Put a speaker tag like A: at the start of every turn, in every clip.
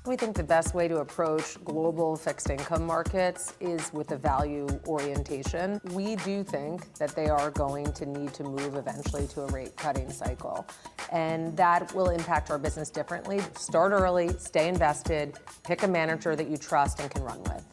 A: We think the best way to approach global fixed income markets is with a value orientation. We do think that they are going to need to move eventually to a rate cutting cycle. And that will impact our business differently. Start early, stay invested, pick a manager that you trust and can run with.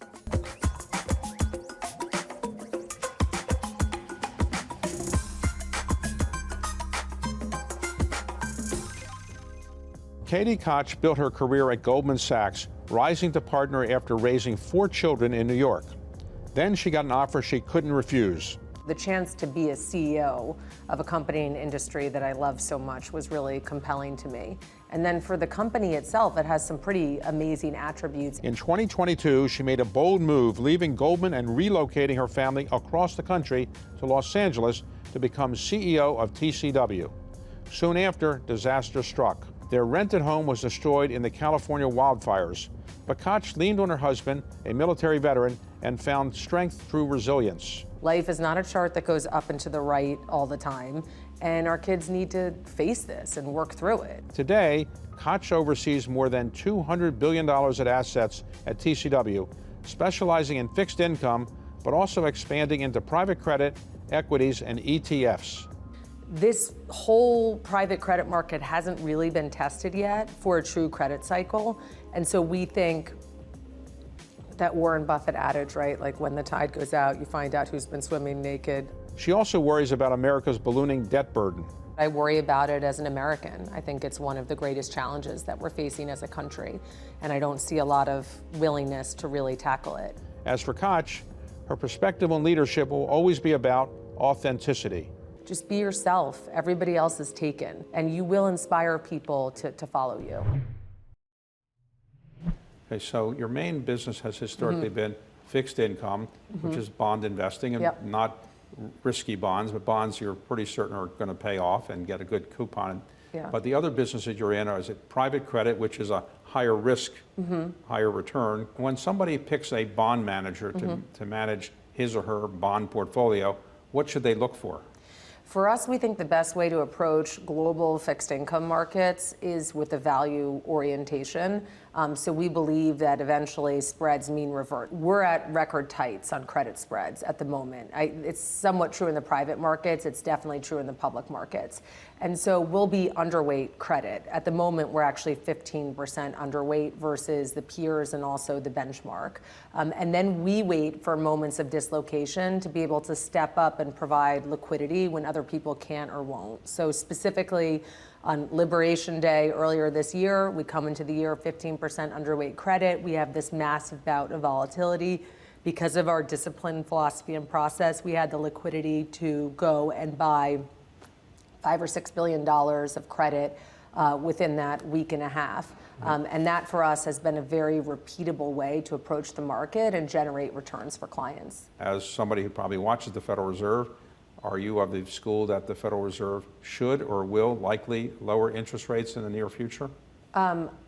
B: Katie Koch built her career at Goldman Sachs, rising to partner after raising 4 children in New York. Then she got an offer she couldn't refuse.
A: The chance to be a CEO of a company and industry that I love so much was really compelling to me. And then for the company itself, it has some pretty amazing attributes.
B: In 2022, she made a bold move, leaving Goldman and relocating her family across the country to Los Angeles to become CEO of TCW. Soon after, disaster struck. Their rented home was destroyed in the California wildfires. But Koch leaned on her husband, a military veteran, and found strength through resilience.
A: Life is not a chart that goes up and to the right all the time, and our kids need to face this and work through it.
B: Today, Koch oversees more than $200 billion in assets at TCW, specializing in fixed income, but also expanding into private credit, equities, and ETFs.
A: This whole private credit market hasn't really been tested yet for a true credit cycle. And so we think that Warren Buffett adage, right? Like when the tide goes out, you find out who's been swimming naked.
B: She also worries about America's ballooning debt burden.
A: I worry about it as an American. I think it's one of the greatest challenges that we're facing as a country. And I don't see a lot of willingness to really tackle it.
B: As for Koch, her perspective on leadership will always be about authenticity.
A: Just be yourself. Everybody else is taken, and you will inspire people to follow you.
B: Okay, so your main business has historically been fixed income, which is bond investing, and not risky bonds, but bonds you're pretty certain are going to pay off and get a good coupon. But the other businesses you're in is it private credit, which is a higher risk, higher return. When somebody picks a bond manager to manage his or her bond portfolio, what should they look for?
A: For us, we think the best way to approach global fixed income markets is with a value orientation. So we believe that eventually spreads mean revert. We're at record tights on credit spreads at the moment. It's somewhat true in the private markets. It's definitely true in the public markets. And so we'll be underweight credit. At the moment, we're actually 15% underweight versus the peers and also the benchmark. And then we wait for moments of dislocation to be able to step up and provide liquidity when other people can't or won't. So specifically, on Liberation Day earlier this year, we come into the year 15% underweight credit. We have this massive bout of volatility. Because of our disciplined philosophy and process, we had the liquidity to go and buy $5 or $6 billion of credit within that week and a half. And that for us has been a very repeatable way to approach the market and generate returns for clients. As
B: somebody who probably watches the Federal Reserve, are you of the school that the Federal Reserve should or will likely lower interest rates in the near future?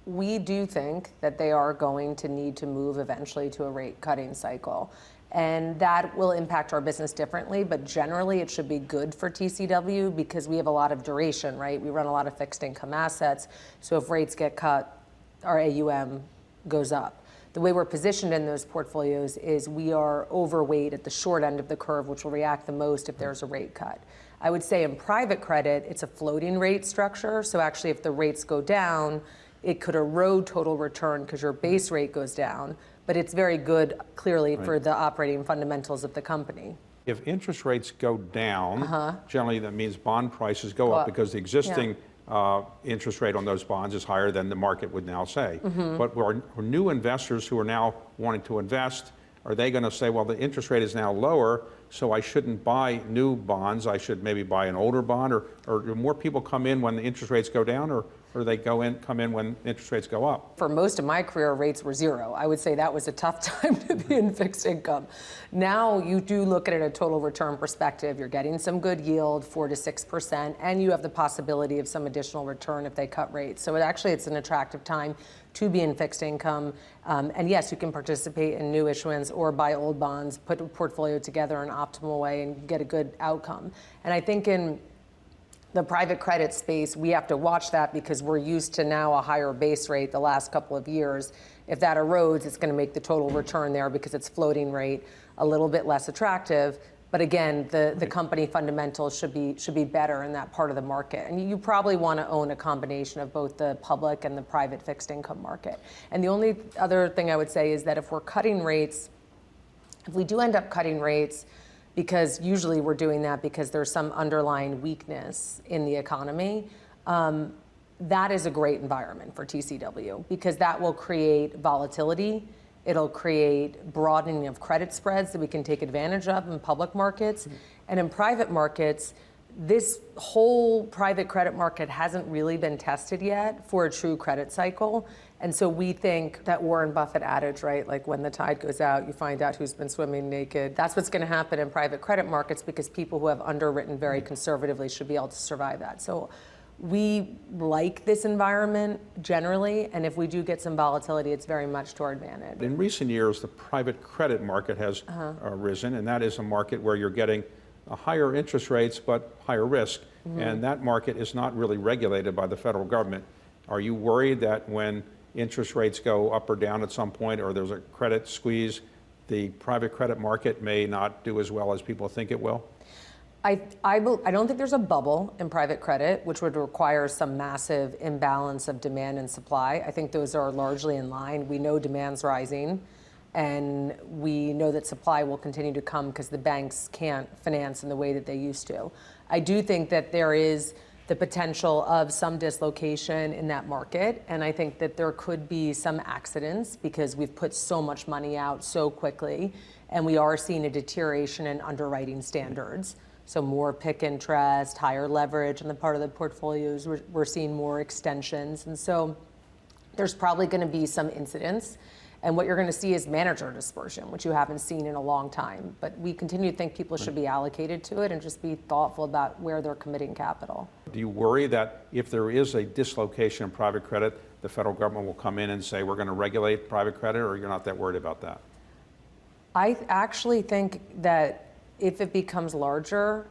A: We do think that they are going to need to move eventually to a rate cutting cycle. And that will impact our business differently, but generally it should be good for TCW because we have a lot of duration, right? We run a lot of fixed income assets. So if rates get cut, our AUM goes up. The way we're positioned in those portfolios is we are overweight at the short end of the curve, which will react the most if there's a rate cut. I would say in private credit, it's a floating rate structure. So actually, if the rates go down, it could erode total return because your base rate goes down. But it's very good, clearly, for the operating fundamentals of the company.
B: If interest rates go down, generally that means bond prices go up because the existing interest rate on those bonds is higher than the market would now say. But our new investors who are now wanting to invest, are they going to say, well, the interest rate is now lower, so I shouldn't buy new bonds, I should maybe buy an older bond? Or do more people come in when the interest rates go down, or they come in when interest rates go up?
A: For most of my career, rates were zero. I would say that was a tough time to be in fixed income. Now you do look at it at a total return perspective. You're getting some good yield, 4 to 6%, and you have the possibility of some additional return if they cut rates. So it's an attractive time to be in fixed income. And yes, you can participate in new issuance or buy old bonds, put a portfolio together in an optimal way and get a good outcome. And I think in The private credit space, we have to watch that because we're used to now a higher base rate the last couple of years. If that erodes, it's going to make the total return there because it's floating rate a little bit less attractive. But again, the company fundamentals should be better in that part of the market. And you probably want to own a combination of both the public and the private fixed income market. And the only other thing I would say is that if we're cutting rates, if we do end up cutting rates, because usually we're doing that because there's some underlying weakness in the economy, that is a great environment for TCW because that will create volatility. It'll create broadening of credit spreads that we can take advantage of in public markets. And in private markets, this whole private credit market hasn't really been tested yet for a true credit cycle. And so we think that Warren Buffett adage, right? Like when the tide goes out, you find out who's been swimming naked. That's what's going to happen in private credit markets because people who have underwritten very conservatively should be able to survive that. So we like this environment generally, and if we do get some volatility, it's very much to our advantage.
B: In recent years, the private credit market has risen, and that is a market where you're getting higher interest rates but higher risk, and that market is not really regulated by the federal government. Are you worried that when interest rates go up or down at some point, or there's a credit squeeze, the private credit market may not do as well as people think it will?
A: I don't think there's a bubble in private credit, which would require some massive imbalance of demand and supply. I think those are largely in line. We know demand's rising, and we know that supply will continue to come because the banks can't finance in the way that they used to. I do think that there is the potential of some dislocation in that market, and I think that there could be some accidents because we've put so much money out so quickly, and we are seeing a deterioration in underwriting standards. So more PIK interest, higher leverage on the part of the portfolios. We're seeing more extensions. And so there's probably going to be some incidents. And what you're going to see is manager dispersion, which you haven't seen in a long time. But we continue to think people should be allocated to it and just be thoughtful about where they're committing capital.
B: Do you worry that if there is a dislocation in private credit, the federal government will come in and say, we're going to regulate private credit, or you're not that worried about that?
A: I actually think that if it becomes larger,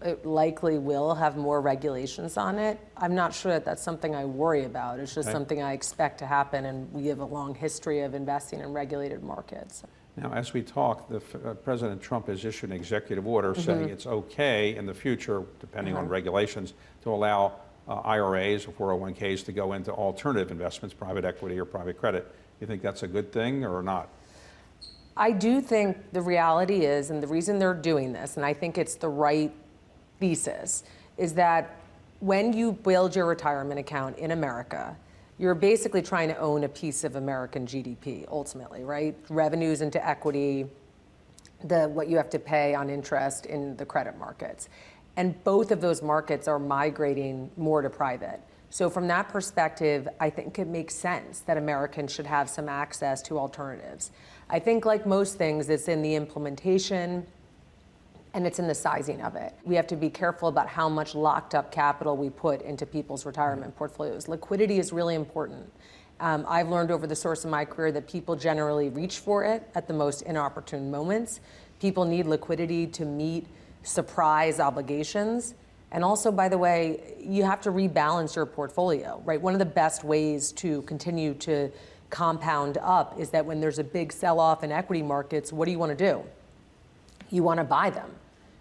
A: it likely will have more regulations on it. I'm not sure that that's something I worry about. It's just something I expect to happen, and we have a long history of investing in regulated markets.
B: Now, as we talk, President Trump has issued an executive order saying it's okay in the future, depending on regulations, to allow IRAs or 401ks to go into alternative investments, private equity or private credit. You think that's a good thing or not?
A: I do think the reality is, and the reason they're doing this, and I think it's the right thesis, is that when you build your retirement account in America, you're basically trying to own a piece of American GDP, ultimately, right? Revenues into equity, what you have to pay on interest in the credit markets. And both of those markets are migrating more to private. So from that perspective, I think it makes sense that Americans should have some access to alternatives. I think like most things, it's in the implementation and it's in the sizing of it. We have to be careful about how much locked up capital we put into people's retirement portfolios. Liquidity is really important. I've learned over the course of my career that people generally reach for it at the most inopportune moments. People need liquidity to meet surprise obligations. And also, by the way, you have to rebalance your portfolio, right? One of the best ways to continue to compound up is that when there's a big sell-off in equity markets, what do you want to do? You want to buy them.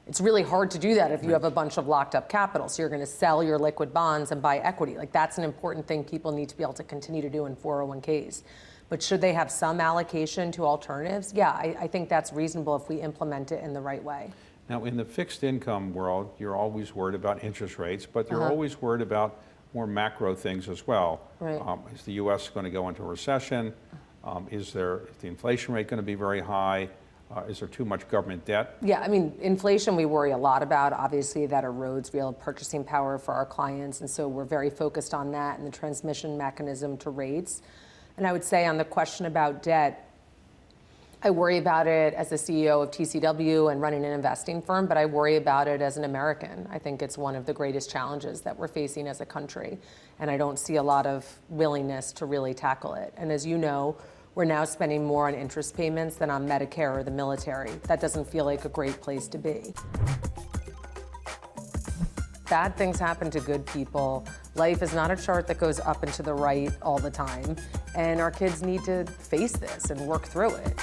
A: It's really hard to do that if you have a bunch of locked up capital. So you're going to sell your liquid bonds and buy equity. Like that's an important thing people need to be able to continue to do in 401ks. But should they have some allocation to alternatives? Yeah, I think that's reasonable if we implement it in the right way.
B: Now, in the fixed income world, you're always worried about interest rates, but you're always worried about more macro things as well.
A: Right.
B: Is the U.S. going to go into a recession? Is the inflation rate going to be very high? Is there too much government debt?
A: Yeah, I mean, inflation we worry a lot about. Obviously, that erodes real purchasing power for our clients, and so we're very focused on that and the transmission mechanism to rates. And I would say on the question about debt, I worry about it as the CEO of TCW and running an investing firm, but I worry about it as an American. I think it's one of the greatest challenges that we're facing as a country, and I don't see a lot of willingness to really tackle it. And as you know, we're now spending more on interest payments than on Medicare or the military. That doesn't feel like a great place to be. bad things happen to good people. Life is not a chart that goes up and to the right all the time. And our kids need to face this and work through it.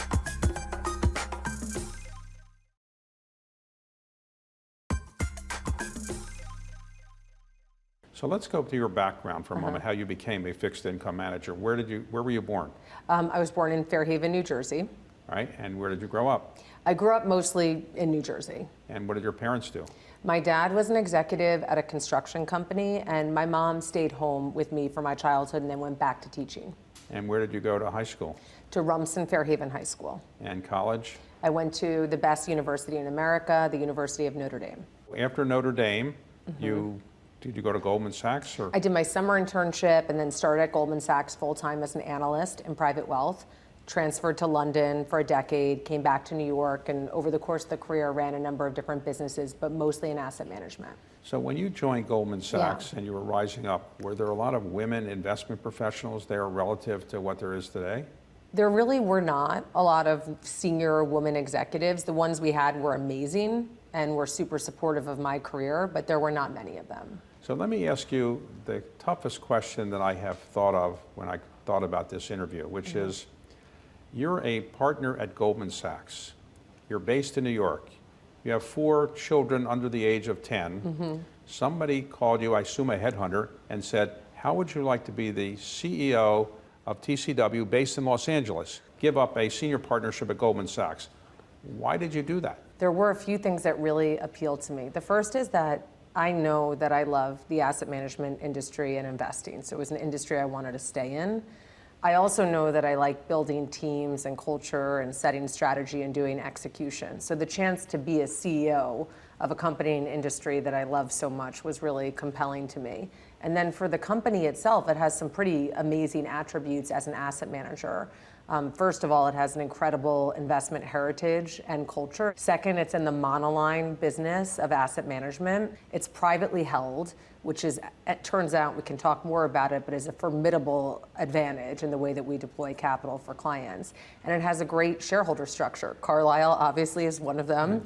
B: So let's go to your background for a moment, how you became a fixed income manager. Where were you born?
A: I was born in Fairhaven, New Jersey.
B: Right, and where did you grow up?
A: I grew up mostly in New Jersey.
B: And what did your parents do?
A: My dad was an executive at a construction company, and my mom stayed home with me for my childhood and then went back to teaching.
B: And where did you go to high school?
A: To Rumson Fairhaven High School.
B: And college?
A: I went to the best university in America, the University of Notre Dame.
B: After Notre Dame, did you go to Goldman Sachs? Or?
A: I did my summer internship and then started at Goldman Sachs full-time as an analyst in private wealth, transferred to London for a decade, came back to New York, and over the course of the career ran a number of different businesses, but mostly in asset management.
B: So when you joined Goldman Sachs and you were rising up, were there a lot of women investment professionals there relative to what there is today?
A: There really were not a lot of senior women executives. The ones we had were amazing and were super supportive of my career, but there were not many of them.
B: So let me ask you the toughest question that I have thought of when I thought about this interview, which is, you're a partner at Goldman Sachs. You're based in New York. You have 4 children under the age of 10. Somebody called you, I assume a headhunter, and said, how would you like to be the CEO of TCW based in Los Angeles? Give up a senior partnership at Goldman Sachs. Why did you do that?
A: There were a few things that really appealed to me. The first is that I know that I love the asset management industry and investing, so it was an industry I wanted to stay in. I also know that I like building teams and culture and setting strategy and doing execution. So the chance to be a CEO of a company and industry that I love so much was really compelling to me. And then for the company itself, it has some pretty amazing attributes as an asset manager. First of all, it has an incredible investment heritage and culture. Second, it's in the monoline business of asset management. It's privately held, which is, it turns out, we can talk more about it, but is a formidable advantage in the way that we deploy capital for clients. And it has a great shareholder structure. Carlyle obviously is one of them.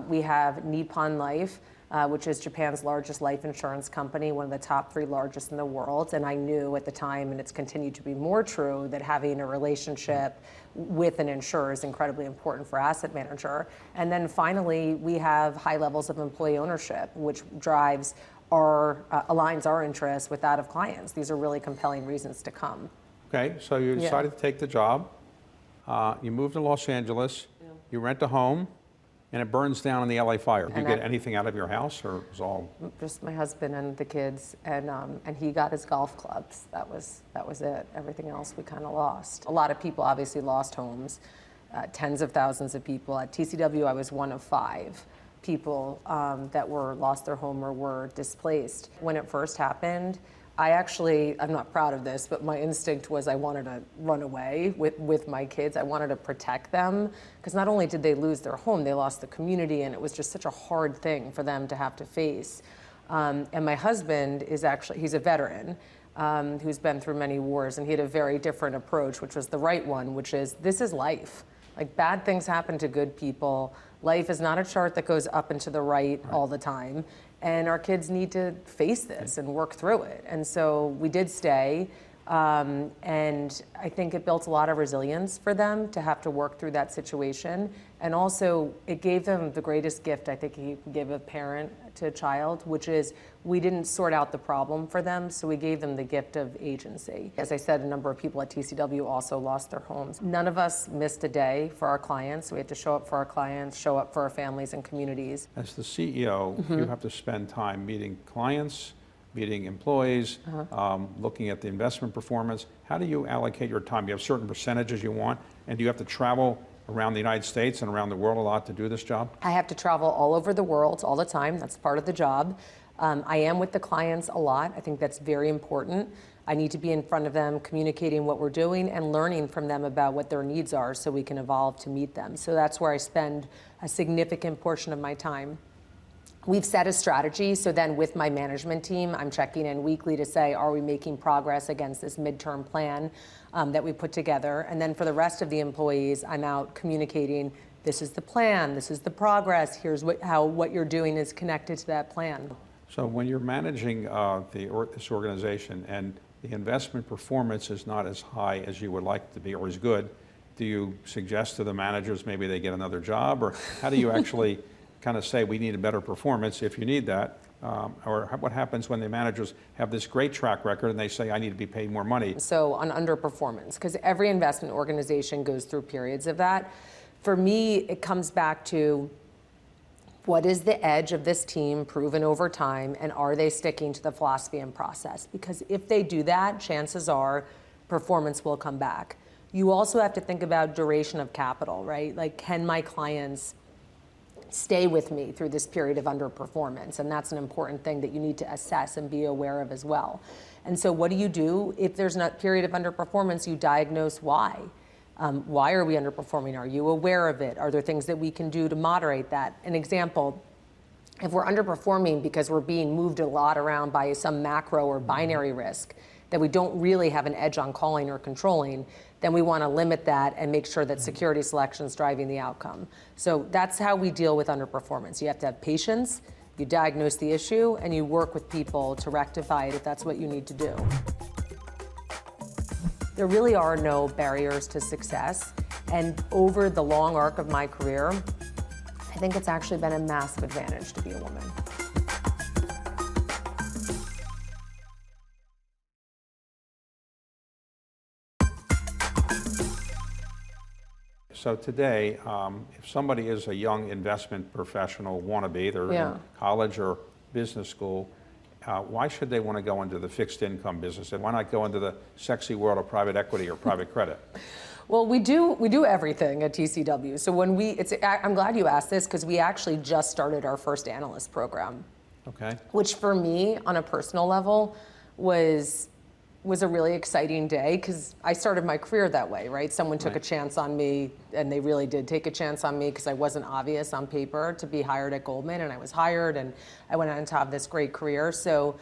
A: We have Nippon Life, which is Japan's largest life insurance company, one of the top 3 largest in the world. And I knew at the time, and it's continued to be more true, that having a relationship with an insurer is incredibly important for asset manager. And then finally, we have high levels of employee ownership, which drives aligns our interests with that of clients. These are really compelling reasons to come.
B: Okay, so you decided to take the job. You moved to Los Angeles. You rent a home. And it burns down in the LA fire. Did you get anything out of your house, or it was all?
A: Just my husband and the kids, and he got his golf clubs. That was it. Everything else we kind of lost. A lot of people obviously lost homes, tens of thousands of people. At TCW, I was one of 5 people that lost their home or were displaced. When it first happened, I'm not proud of this, but my instinct was I wanted to run away with my kids. I wanted to protect them, because not only did they lose their home, they lost the community, and it was just such a hard thing for them to have to face. And my husband he's a veteran who's been through many wars, and he had a very different approach, which was the right one, which is, this is life. Like, bad things happen to good people. Life is not a chart that goes up and to the right all the time. And our kids need to face this and work through it. And so we did stay. And I think it built a lot of resilience for them to have to work through that situation. And also, it gave them the greatest gift I think you can give a parent to a child, which is, we didn't sort out the problem for them, so we gave them the gift of agency. As I said, a number of people at TCW also lost their homes. None of us missed a day for our clients. We had to show up for our clients, show up for our families and communities.
B: As the CEO, you have to spend time meeting clients, meeting employees, looking at the investment performance. How do you allocate your time? You have certain percentages you want, and do you have to travel around the United States and around the world a lot to do this job?
A: I have to travel all over the world all the time. That's part of the job. I am with the clients a lot. I think that's very important. I need to be in front of them, communicating what we're doing and learning from them about what their needs are so we can evolve to meet them. So that's where I spend a significant portion of my time. We've set a strategy, so then with my management team, I'm checking in weekly to say, are we making progress against this midterm plan that we put together? And then for the rest of the employees, I'm out communicating, this is the plan, this is the progress, here's how what you're doing is connected to that plan.
B: So when you're managing this organization and the investment performance is not as high as you would like it to be or as good, do you suggest to the managers maybe they get another job? Or how do you actually kind of say we need a better performance if you need that? Or what happens when the managers have this great track record and they say I need to be paid more money?
A: So on underperformance, because every investment organization goes through periods of that. For me, it comes back to what is the edge of this team proven over time, and are they sticking to the philosophy and process? Because if they do that, chances are performance will come back. You also have to think about duration of capital, right? Like, can my clients stay with me through this period of underperformance? And that's an important thing that you need to assess and be aware of as well. And so what do? If there's a period of underperformance, you diagnose why. Why are we underperforming? Are you aware of it? Are there things that we can do to moderate that? An example, if we're underperforming because we're being moved a lot around by some macro or binary risk that we don't really have an edge on calling or controlling, then we want to limit that and make sure that security selection is driving the outcome. So that's how we deal with underperformance. You have to have patience, you diagnose the issue, and you work with people to rectify it if that's what you need to do. There really are no barriers to success, and over the long arc of my career, I think it's actually been a massive advantage to be a woman.
B: So today, if somebody is a young investment professional wannabe, they're in college or business school, why should they want to go into the fixed income business? And why not go into the sexy world of private equity or private credit?
A: Well, we do everything at TCW. So I'm glad you asked this, because we actually just started our first analyst program.
B: Okay.
A: Which for me, on a personal level, was a really exciting day, because I started my career that way, right? Someone took a chance on me, and they really did take a chance on me because I wasn't obvious on paper to be hired at Goldman, and I was hired, and I went on to have this great career. So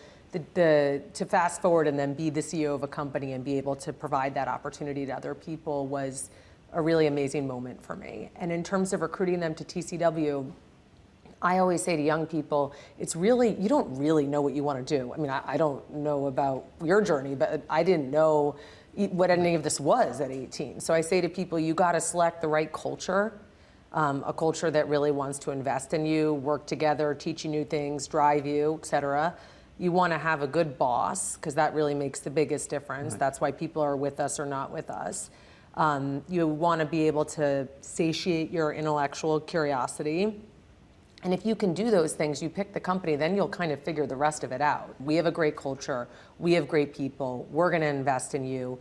A: to fast forward and then be the CEO of a company and be able to provide that opportunity to other people was a really amazing moment for me. And in terms of recruiting them to TCW, I always say to young people, you don't really know what you want to do. I mean, I don't know about your journey, but I didn't know what any of this was at 18. So I say to people, you got to select the right culture, a culture that really wants to invest in you, work together, teach you new things, drive you, et cetera. You want to have a good boss, because that really makes the biggest difference. Right. That's why people are with us or not with us. You want to be able to satiate your intellectual curiosity. And if you can do those things, you pick the company, then you'll kind of figure the rest of it out. We have a great culture. We have great people. We're going to invest in you.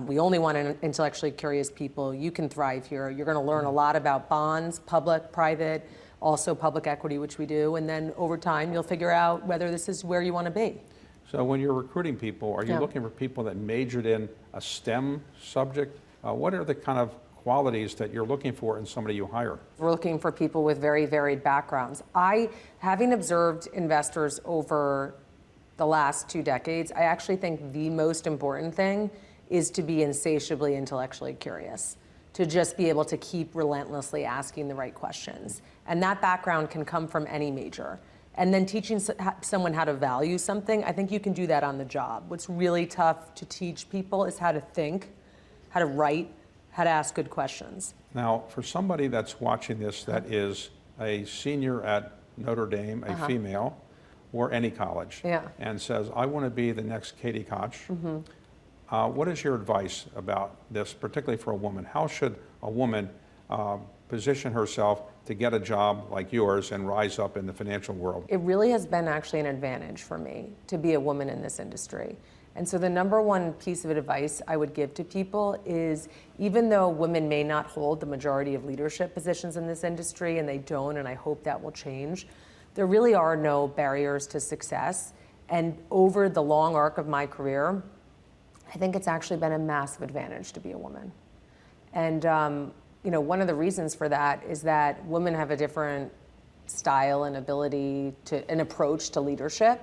A: We only want intellectually curious people. You can thrive here. You're going to learn a lot about bonds, public, private, also public equity, which we do. And then over time, you'll figure out whether this is where you want to be.
B: So when you're recruiting people, are you looking for people that majored in a STEM subject? What are the kind of qualities that you're looking for in somebody you hire?
A: We're looking for people with very varied backgrounds. Having observed investors over the last 2 decades, I actually think the most important thing is to be insatiably intellectually curious, to just be able to keep relentlessly asking the right questions. And that background can come from any major. And then teaching someone how to value something, I think you can do that on the job. What's really tough to teach people is how to think, how to write, how to ask good questions.
B: Now, for somebody that's watching this that is a senior at Notre Dame, a female, or any college, and says, I want to be the next Katie Koch, what is your advice about this, particularly for a woman? How should a woman position herself to get a job like yours and rise up in the financial world?
A: It really has been actually an advantage for me to be a woman in this industry. And so the number one piece of advice I would give to people is, even though women may not hold the majority of leadership positions in this industry, and they don't, and I hope that will change, there really are no barriers to success. And over the long arc of my career, I think it's actually been a massive advantage to be a woman. And one of the reasons for that is that women have a different style and ability an approach to leadership.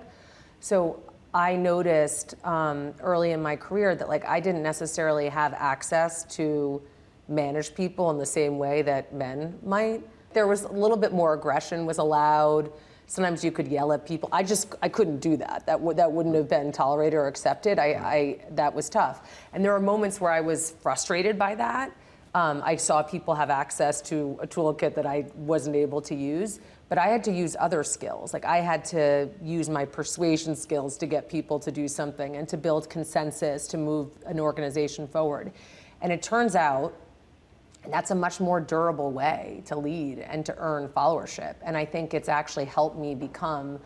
A: So I noticed early in my career that I didn't necessarily have access to manage people in the same way that men might. There was a little bit more aggression was allowed. Sometimes you could yell at people. I couldn't do that. That wouldn't have been tolerated or accepted. That was tough. And there were moments where I was frustrated by that. I saw people have access to a toolkit that I wasn't able to use, but I had to use other skills. Like I had to use my persuasion skills to get people to do something and to build consensus to move an organization forward. And it turns out that's a much more durable way to lead and to earn followership. And I think it's actually helped me become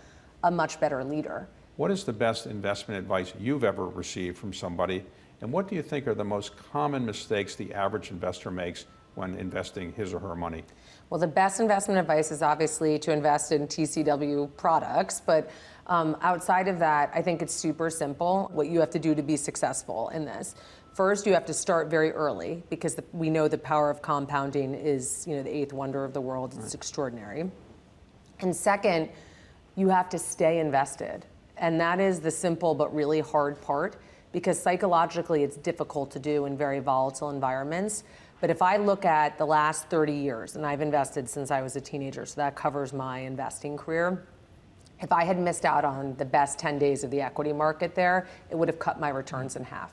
A: a much better leader.
B: What is the best investment advice you've ever received from somebody? And what do you think are the most common mistakes the average investor makes when investing his or her money?
A: Well, the best investment advice is obviously to invest in TCW products, but outside of that, I think it's super simple what you have to do to be successful in this. First, you have to start very early because we know the power of compounding is, the eighth wonder of the world. It's extraordinary. And second, you have to stay invested. And that is the simple but really hard part because psychologically it's difficult to do in very volatile environments. But if I look at the last 30 years, and I've invested since I was a teenager, so that covers my investing career, if I had missed out on the best 10 days of the equity market there, it would have cut my returns in half.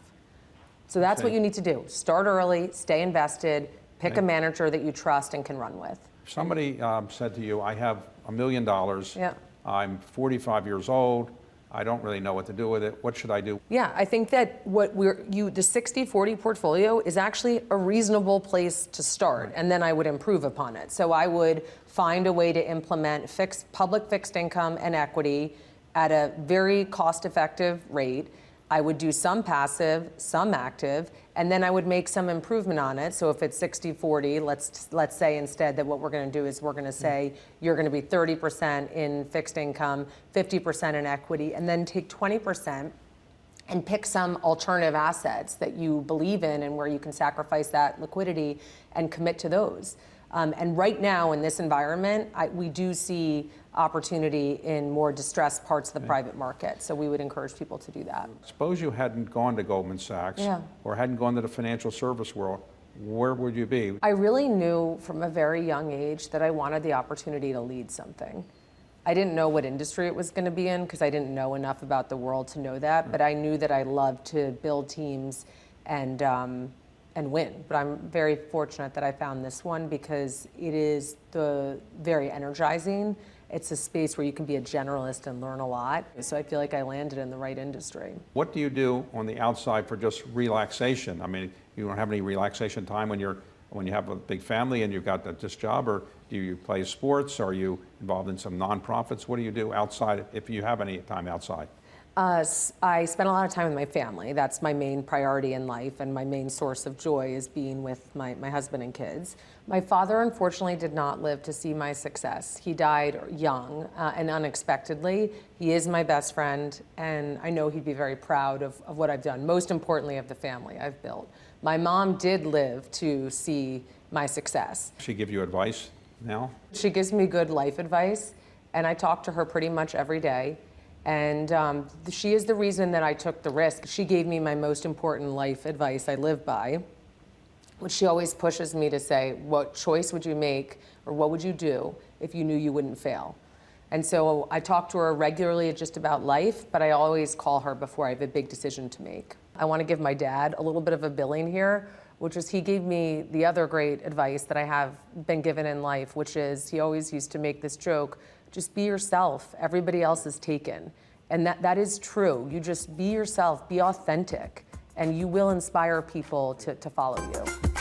A: So that's what you need to do. Start early, stay invested, pick a manager that you trust and can run with.
B: If somebody said to you, I have $1 million,
A: Yeah.
B: I'm 45 years old, I don't really know what to do with it, what should I do?
A: Yeah, I think that the 60-40 portfolio is actually a reasonable place to start, and then I would improve upon it. So I would find a way to implement public fixed income and equity at a very cost-effective rate. I would do some passive, some active, and then I would make some improvement on it. So if it's 60-40, let's say instead that what we're going to do is we're going to say you're going to be 30% in fixed income, 50% in equity, and then take 20% and pick some alternative assets that you believe in and where you can sacrifice that liquidity and commit to those. And right now in this environment, we do see opportunity in more distressed parts of the private market. So we would encourage people to do that.
B: Suppose you hadn't gone to Goldman Sachs or hadn't gone to the financial service world, where would you be?
A: I really knew from a very young age that I wanted the opportunity to lead something. I didn't know what industry it was going to be in because I didn't know enough about the world to know that, but I knew that I loved to build teams and win. But I'm very fortunate that I found this one because it is very energizing. It's a space where you can be a generalist and learn a lot. So I feel like I landed in the right industry.
B: What do you do on the outside for just relaxation? I mean, you don't have any relaxation time when you have a big family and you've got this job, or do you play sports? Are you involved in some nonprofits? What do you do outside, if you have any time outside?
A: I spend a lot of time with my family. That's my main priority in life, and my main source of joy is being with my husband and kids. My father, unfortunately, did not live to see my success. He died young and unexpectedly. He is my best friend, and I know he'd be very proud of what I've done, most importantly of the family I've built. My mom did live to see my success.
B: Does she give you advice now?
A: She gives me good life advice, and I talk to her pretty much every day. And she is the reason that I took the risk. She gave me my most important life advice I live by, which she always pushes me to say, what choice would you make or what would you do if you knew you wouldn't fail? And so I talk to her regularly just about life, but I always call her before I have a big decision to make. I want to give my dad a little bit of a billing here, which is he gave me the other great advice that I have been given in life, which is he always used to make this joke, just be yourself. Everybody else is taken. And that is true. You just be yourself, be authentic, and you will inspire people to follow you.